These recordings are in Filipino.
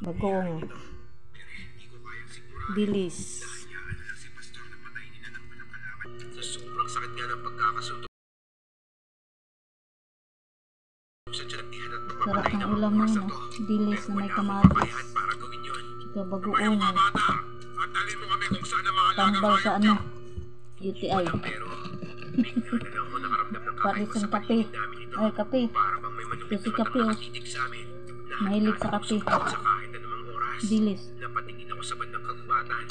Bagong. Dilis. Sa sobrang sakit nga ng pagkakasuntok sa tiyatihan at Sarap pagpapatay ng ng mga ulam oras na na to. Dilis na may Wala akong kamatis. kakayahan para gawin yun. Saka bagoong. Mga bata, at dalhin mo kami kung saan ang mga alagang Tambal sa hayop ano. niyo. UTI. Pero bigla na lang ako nakaramdam ng kamay Paris ko ng sa kape. paligid namin ito. Ay, kape. Para bang may manupit Kasi na kape, matang oh. nakatitig sa amin. Mahilig sa kape. Sa kahit anumang oras. Dilis. Napatingin ako sa bandang kagubatan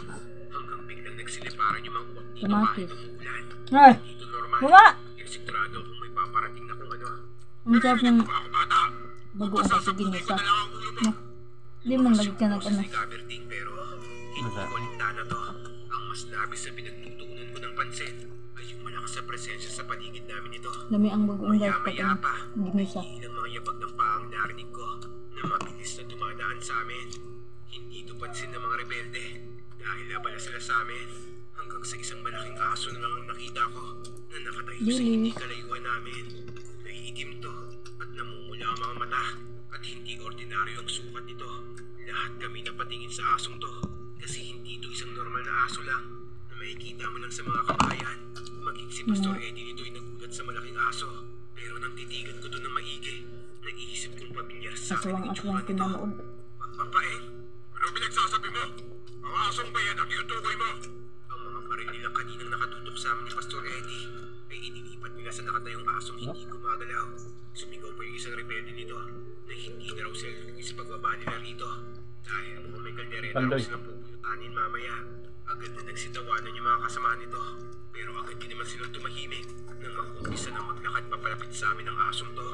hanggang biglang nagsiliparan yung mga uwak dito Kamatis. kahit umuulan. Ay! Dito normal. Wala! Kaya sigurado kung may paparating na kung ano. Ang sarap ng Ako bata. bagoong kasi ginisa. Na lang ang ulo mo. No. Hindi man lagi ka nag ano. Gaberting pero hindi ko lintana to. Ang mas labis na pinagtutuunan ko ng pansin ay yung malakas na presensya sa paligid namin ito. Dami ang bagoong guys pag Maya-maya ano. pa, Ginisa. ilang mga yabag ng paang narinig ko na mabilis na dumadaan sa amin. Hindi ito pansin ng mga rebelde dahil abala sila sa amin. Hanggang sa isang malaking aso na lang ang nakita ko na nakatayo sa hindi kalayuan namin. Naiitim to at namumula ang mga mata at hindi ordinaryo ang sukat nito. Lahat kami napatingin sa asong to kasi hindi ito isang normal na aso lang na makikita mo lang sa mga kabayan. Maging si Pastor Eddie nito ay nagulat sa malaking aso. Pero nang titigan ko to ng maigi, naisip kong pamilyar sa akin ang itsura Aswang-aswang nito. pinanood. Papaeng, ano pinagsasabi mo? Ang asong bayan ang tinutukoy mo? Ang mga baril nilang kaninang nakatutok sa amin ni Pastor Eddie ay inilipat nila sa nakatayong asong hindi gumagalaw. Sumigaw pa yung isang rebelde nito na hindi na raw sila lugi sa pagbaba nila rito. Dahil mukhang may kaldereta raw silang pupuyutanin mamaya. Agad na nagsitawanan yung mga kasama nito. Pero agad din naman silang tumahimik nang mag-umpisa na maglakad papalapit sa amin ang asong to.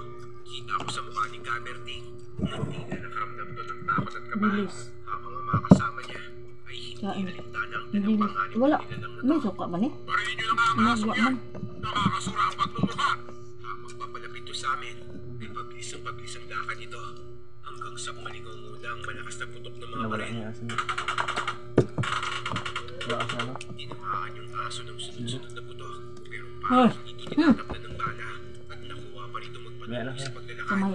Kita ko sa mukha ni Gaberting na tila nakaramdam to ng takot at kabahan. Dilis. Habang ang mga kasama niya ay hindi Kain. alintana ang Hindi. tinapanganib Wala. na nilalang na May to. suka ba ni? Parihin niyo na mga asong Nagwa yan! man. Nakakasura ang pagmumukha! Habang papalapit to sa amin, ay pabilis ang lakad nito. Hanggang sa umalingaw muna ang malakas na putok ng mga baril. Tinamaan yung aso ng sunod-sunod na putok. Pero parang hindi tinatablan ng bala at nakuha pa rito magpatuloy sa paglalakad. Kamay.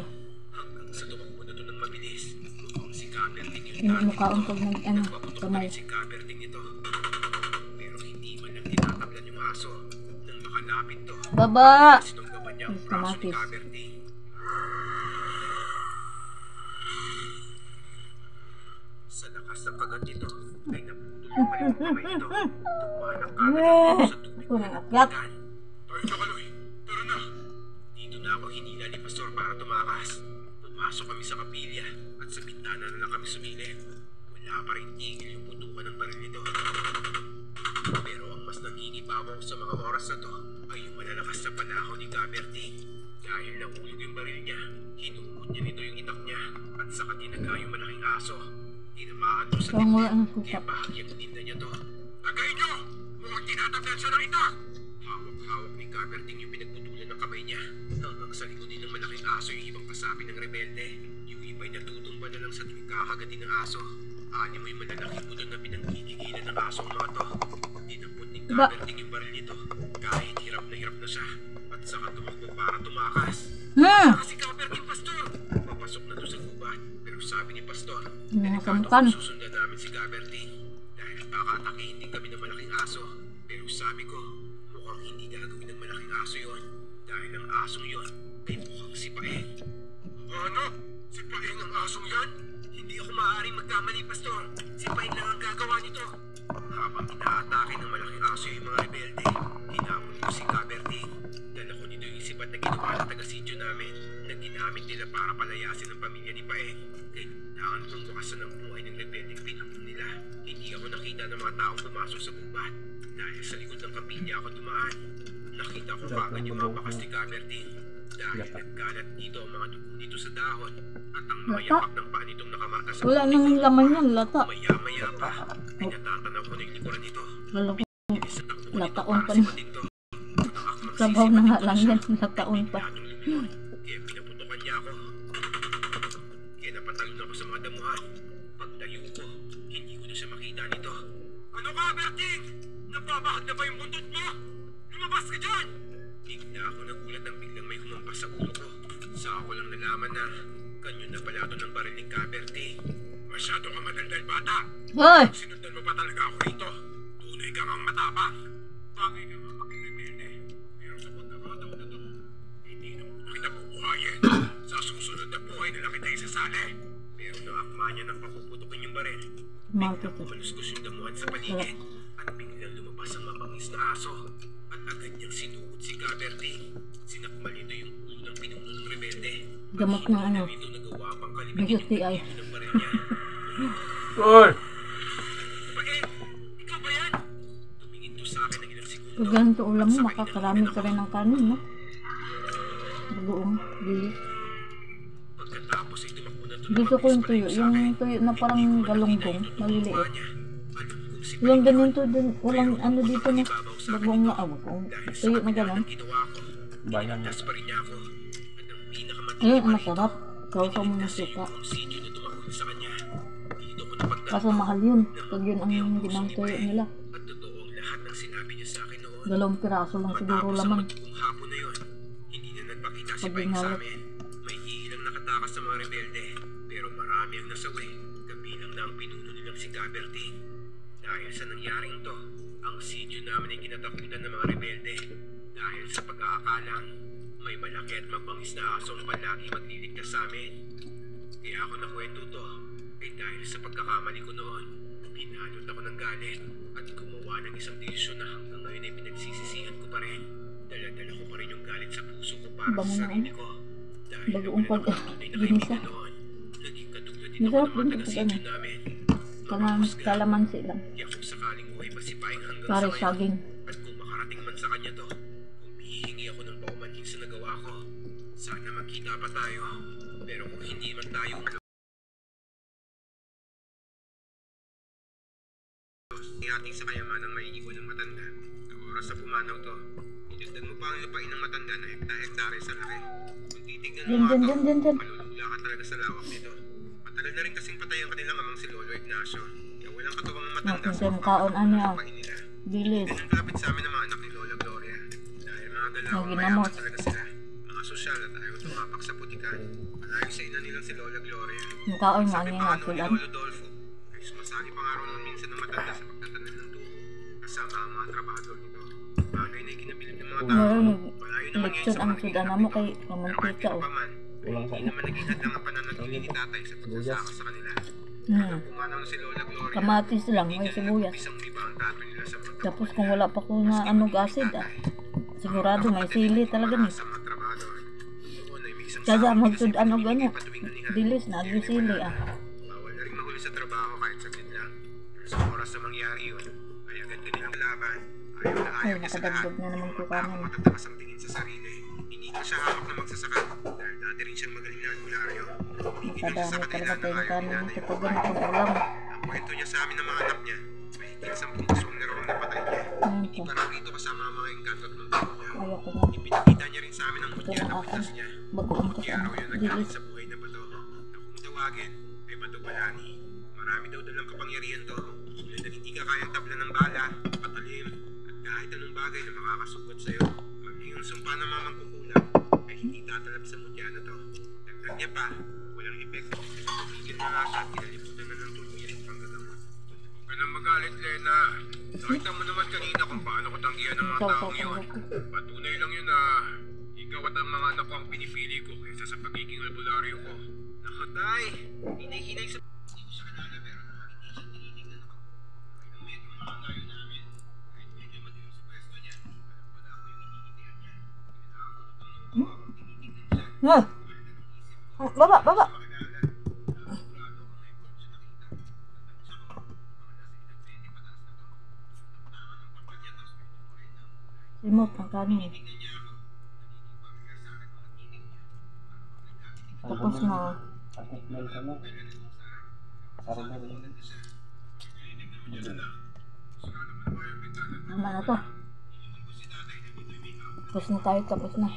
Hanggang sa tumakbo na to ng mabilis. Mukhang si Gaberting yung Mukhaon pag nag ano. nagpaputok na Kamay. rin si Gaberting nito. Pero hindi man lang tinatablan yung aso. Nang makalapit to, Baba! sinunggaban niya ang Ay, braso ni kamatis. Gaberting. Sa lakas ng kagat nito, ay naputol yung malimang kamay nito. Tumalang Gaberting sa tubig na Aklat. nagdagan. Tayo na kaloy, tara na! Dito na ako hinila ni Pastor para tumakas. Pumasok kami sa kapilya at sa bintana na lang kami sumilip. Wala pa rin tigil yung putukan ng baril nito. Pero ang mas nangingibabaw sa mga oras na to ay yung malalakas na panahon ni Gaberting. Dahil nahulog yung baril niya, hinukot niya nito yung itak niya at saka tinaga yung malaking aso. Tinamaan to sa Kung wala ang dibdib, kaya suka. bahagyang tinda niya to. Tagay niyo! Mukhang tinatablan siya ng itak! Hawak-hawak ni Gaberting yung pinagputulan ng kamay niya hanggang sa likunin ng malaking aso yung ibang kasapi ng rebelde. Yung iba'y natutumba na lang sa tuwing kakagatin ng aso. Ani mo yung malalaking budol na pinanggigigilan ng asong mga to. Dinampot ni Gaberting yung baril nito kahit hirap na siya at saka tumakbo para tumakas. Kasi Gaberting, Pastor! Papasok na to sa gubat pero sabi ni Pastor, delikado Nakamutan. kung susundan namin si Gaberting dahil baka atakihin din kami ng malaking aso. Pero sabi ko, mukhang hindi gagawin ng malaking aso yon dahil ang asong yon ay mukhang si Paeng. Ano? Si Paeng ang asong yan? Hindi ako maaaring magkamali, Pastor. Si Paeng lang ang gagawa nito. Habang inaatake ng malaking aso yung mga rebelde, hinamon ko si Gaberting. Dala ko nito yung isipan na ginawa ng taga-sityo namin na ginamit nila para palayasin ang pamilya ni Paeng. Kailangan kong wakasan ang buhay ng rebeldeng pinamon nila. Hindi ako nakita ng mga taong pumasok sa gubat. Dahil sa likod ng kapilya ako dumaan. Nakita ko kagad yung mga bakas ni Gaberting. Dahil nagkalat dito ang mga dugo nito sa dahon at ang mga Lata. yapak ng paa nitong nakamarka sa Wala nang laman yan. Lata. maya-maya pa. Ay natatanaw ko na yung likuran nito. Lalo ko. Bilis na takbo nito Lataon para pa na. sipatin to. Ang Sabaw na nga lang yan. magsisipatin Lataon pa. Bigladong lumingon, kaya pinaputokan niya ako. Kaya napatalon ako sa mga damuhan. Pagtayo ko, hindi ko na siya makita nito. Ano ka, Berting? Napabahag na ba yung buntot mo? Lumabas ka dyan! Bigla ako nagulat nang biglang may humampas sa ulo ko. Sa ako lang nalaman na kanyon na pala ito ng baril ni Gaberting. Masyado ka madaldal bata. Hoy! Sinundan mo pa talaga ako rito. Tunay ka ngang matapang. Bagay ka nga maging rebelde. Pero sa pagkakataon na to, hindi na muna kita bubuhayin. Sa susunod na buhay na lang kita isasali. Pero nang akma niya ng papuputukin yung baril, biglang pumaluskos yung damuhan sa paligid. At biglang lumabas ang mabangis na aso. At agad niyang sinuot si Gaberty. Sinakmal nito yung ulo ng pinuno ng rebelde. Gamot ng ano. Ito nagawa pang May kalibigin yung UTI. pinuno ng baril niya. Tol! Baen, ikaw ba yan? Tumingin to sa akin ng ilang segundo. Pag ganito ulam mo, makakarami ka rin ng kanin, no? Bagoong, bilis. Pagkatapos ay tumakbo na to ng Gusto ko yung tuyo. Yung tuyo na parang galunggong, maliliit. Yung ganito din, walang ano dito na bagoong na bagoong. Tuyo na gano'n. Bayan niya. Tas pa rin niya ako. At ang pinakamatindi Ayun, ang masarap. Sausaw mo ng suka. kung sino na tumakbo sa kanya. Dito ko napagtanto Kaso mahal yun. Pag yun ang ginang tuyo nila. at totoo ang lahat ng sinabi niya sa akin noon. 2 piraso lang siguro Matapos ang laman. matugong hapon na yun, hindi na nagpakita si Pag Baeng sa ginawat. amin. May ilang nakatakas sa mga rebelde, pero marami ang nasawi, kabilang na ang pinuno nilang si Gaberty. Dahil sa nangyaring to, ang sinyo namin ay kinatakutan ng mga rebelde. Dahil sa pag-aakalang, may malaki at mabangis na asong palagi magliligtas sa amin. Kaya ako nakwento to, ay dahil sa pagkakamali ko noon, pinalot ako ng galit at gumawa ng isang desisyon na hanggang ngayon ay pinagsisisihan ko pa rin. Dala-dala ko pa rin yung galit sa puso ko para Bango sa na sarili ko. Dahil Bagoong nawalan ako ng tunay na ginisa. kaibigan noon. Naging katulad din ako Masarap ng mga din taga-sityo pag namin. Kalamansi lang. Di ako sakaling buhay pa si Baeng hanggang Pare sa ngayon. saging. At kung makarating man sa kanya to, humihingi ako ng paumanhin sa nagawa ko. Sana magkita pa tayo. Pero kung hindi man tayo, ating sa kayamanang maiiwan ng matanda. Sa oras sa pumanaw to, itagdan mo pa ang lupain ng matanda na hekta-hektare sa laki. Kung titignan mo nga to, Dyan. malulula ka talaga sa lawak nito. Matagal na rin kasing patay ang kanilang amang si Lolo Ignacio. Kaya walang katuwang ang matanda Natin sa makaon ano ah. lupain nila. Bilis. Ganun kalapit sa amin ang mga anak ni Lola Gloria. Dahil mga galawang Lagi mayaman namot. talaga sila. Mga sosyal at ayaw tumapak sa putikan. Malayo sa ina nilang si Lola Gloria. Makaon nga Sabi niya pa nga nga ni sudan. Lolo Dolfo, ay sumasali pa nga rin minsan ng matanda sa pagtatanim ng tubo. Kasama ang mga trabahador nito. Bagay na ikinabilib ng mga tao. Meron Malayo naman ngayon eleksyon sa ang mga sudan ginagawa mo nito. kay Pero kahit pamantika ano oh. pa man, Walang hindi sana. naman naging hadlang ang pananatili ni tatay sa pagsasaka sa kanila. Nung pumanaw na si Lola Gloria, Kamatis lang, may hindi na sibuyas. nag-umpisang umiba ang dato nila sa pagkabuhay. Tapos kung wala pa ko na anog acid ah. Sigurado may sili talaga ni. Sa mga trabahador. Doon ay may isang Kaya sahod magsud na ano binibigay gano. patuwing anihan. Dilis na, di sili ah. Bawal na rin mahuli sa trabaho kahit saglit lang. Pero sa oras na mangyari yun, ay agad kanilang laban. Ayaw na Ay, ayaw niya sa lahat. nakadagdag na naman ko Tao kanin. matatakas ang tingin sa sarili. Hindi ko siya hamak na magsasaka dahil dati rin siyang magaling na albularyo. Tumigil din siya sa Kadami kanila talaga ng tayong ayaw kanin ni nanay. kapag ganito ulam. Ang kwento niya sa amin ng mga anak niya, mahigit 10 aswang na raw ang napatay niya. Ayun Hindi po. pa raw rito kasama ang mga engkanto at mga niya. Ayoko na. Ipinakita niya rin sa amin ang Ito mutya ang na akin. butas niya. Bagoong ko Kaya sa raw yun nagkalit dilis. sa buhay na bato. Na kung tawagin, ay Bato Balani. Marami daw dalang kapangyarihan to. Tulad na hindi ka kayang tabla ng bala, patalim, at kahit anong bagay na makakasugat sa'yo. Maging ang sumpa ng mga magkukulang, ay hindi tatalab sa mutya na to. Dagdag niya pa, walang epekto. Tumigil na nga siya at kinalimutan na ng tuluyan ang panggagamot. Huwag ka nang magalit, Lena. Nakita mo naman kanina kung paano ko tanggihan ng mga taong yun. Patunay lang yun na ikaw at ang mga anak ko ang pinipili ko kaysa sa pagiging albularyo ko. Nakatay! Hinay-hinay sa... Hindi ko siya kilala pero nakakita siya tinitignan ako. Ay ng metro mga layo namin. Kahit medyo madilim sa pwesto niya, alam ko na ako yung iniintihan niya. Pinaka ako ng tanong ko habang tinitignan siya. Ah! Baba! Makilala, sigurado ako na ikaw siya nakita. Nagtanong siya ko, mga nasa edad 20 pataas na to. Tama ng kapal niya tapos medyo kuhay na. Remote ang kanin. Tingnan niya ako. Nagiging pamilyar sa akin mga tinig niya. Tapos na. Pag-smell ka mo. Sarap na rin. Tama na to. Tapos na tayo. Tapos na.